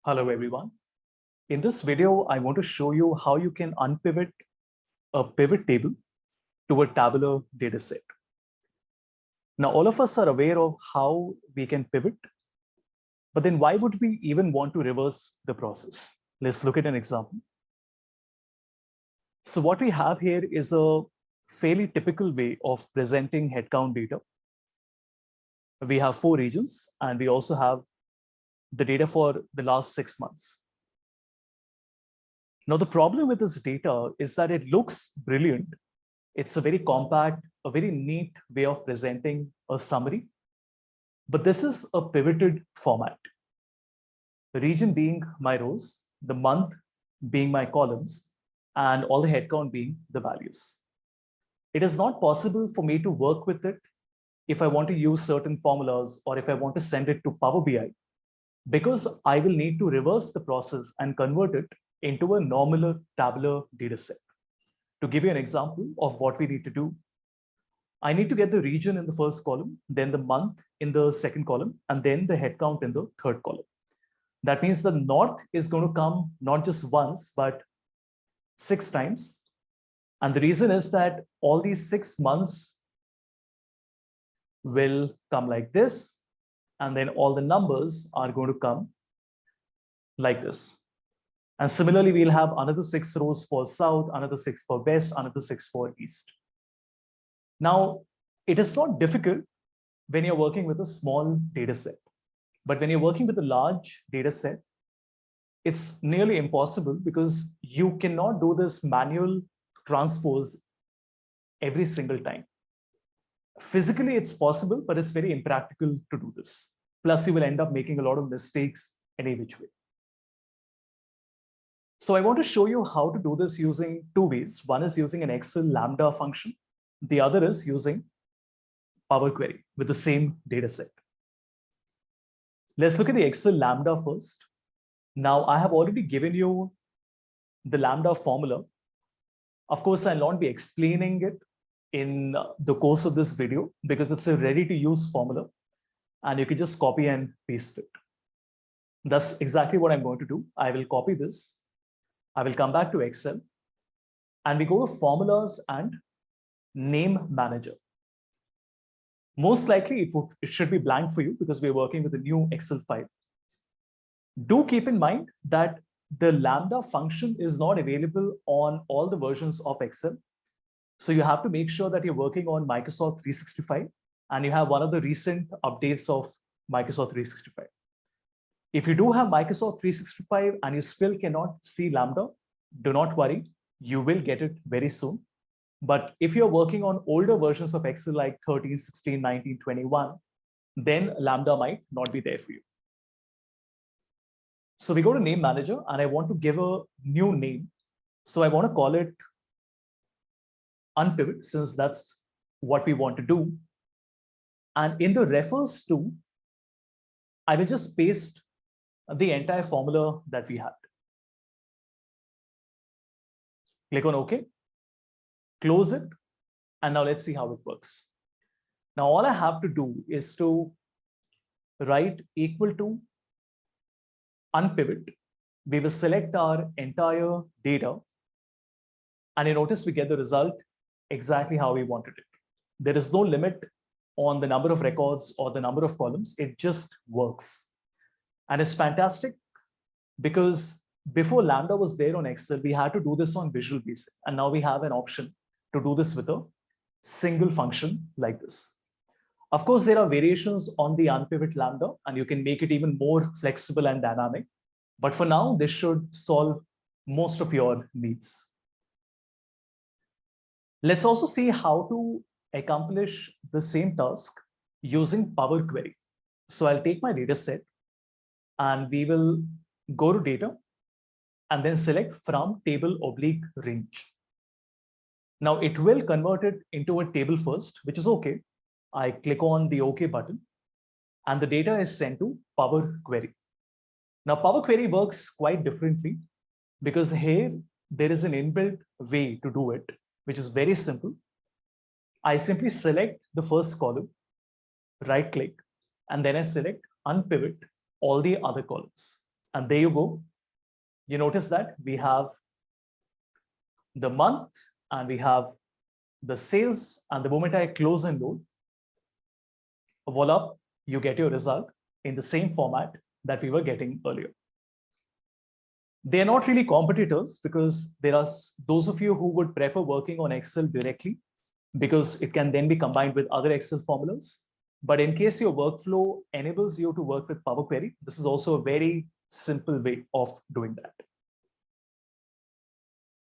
Hello, everyone. In this video, I want to show you how you can unpivot a pivot table to a tabular data set. Now, all of us are aware of how we can pivot, but then why would we even want to reverse the process? Let's look at an example. So what we have here is a fairly typical way of presenting headcount data. We have 4 regions, and we also have the data for the last 6 months. Now, the problem with this data is that it looks brilliant. It's a very compact, a very neat way of presenting a summary. But this is a pivoted format. The region being my rows, the month being my columns, and all the headcount being the values. It is not possible for me to work with it if I want to use certain formulas or if I want to send it to Power BI, because I will need to reverse the process and convert it into a normal tabular data set. To give you an example of what we need to do, I need to get the region in the first column, then the month in the second column, and then the headcount in the third column. That means the north is going to come not just once, but 6 times. And the reason is that all these 6 months will come like this, and then all the numbers are going to come like this. And similarly, we'll have another 6 rows for south, another 6 for west, another 6 for east. Now, it is not difficult when you're working with a small data set, but when you're working with a large data set, it's nearly impossible because you cannot do this manual transpose every single time. Physically, it's possible, but it's very impractical to do this. Plus, you will end up making a lot of mistakes any which way. So I want to show you how to do this using 2 ways. One is using an Excel Lambda function. The other is using Power Query with the same data set. Let's look at the Excel Lambda first. Now, I have already given you the Lambda formula. Of course, I'll not be explaining it in the course of this video because it's a ready-to-use formula, and you can just copy and paste it. That's exactly what I'm going to do. I will copy this. I will come back to Excel, and we go to Formulas and Name Manager. Most likely, it should be blank for you because we're working with a new Excel file. Do keep in mind that the Lambda function is not available on all the versions of Excel. So you have to make sure that you're working on Microsoft 365 and you have one of the recent updates of Microsoft 365. If you do have Microsoft 365 and you still cannot see Lambda, do not worry, you will get it very soon. But if you're working on older versions of Excel like 13, 16, 19, 21, then Lambda might not be there for you. So we go to Name Manager and I want to give a new name. So I want to call it Unpivot, since that's what we want to do. And in the refers to, I will just paste the entire formula that we had. Click on OK, close it, and now let's see how it works. Now, all I have to do is to write equal to unpivot. We will select our entire data, and you notice we get the result exactly how we wanted it. There is no limit on the number of records or the number of columns. It just works. And it's fantastic because before Lambda was there on Excel, we had to do this on Visual Basic. And now we have an option to do this with a single function like this. Of course, there are variations on the Unpivot Lambda, and you can make it even more flexible and dynamic. But for now, this should solve most of your needs. Let's also see how to accomplish the same task using Power Query. So I'll take my data set and we will go to data and then select from table/range. Now it will convert it into a table first, which is okay. I click on the OK button and the data is sent to Power Query. Now Power Query works quite differently because here there is an inbuilt way to do it, which is very simple. I simply select the first column, right click, and then I select unpivot all the other columns. And there you go. You notice that we have the month and we have the sales, and the moment I close and load, voila, you get your result in the same format that we were getting earlier. They're not really competitors because there are those of you who would prefer working on Excel directly because it can then be combined with other Excel formulas. But in case your workflow enables you to work with Power Query, this is also a very simple way of doing that.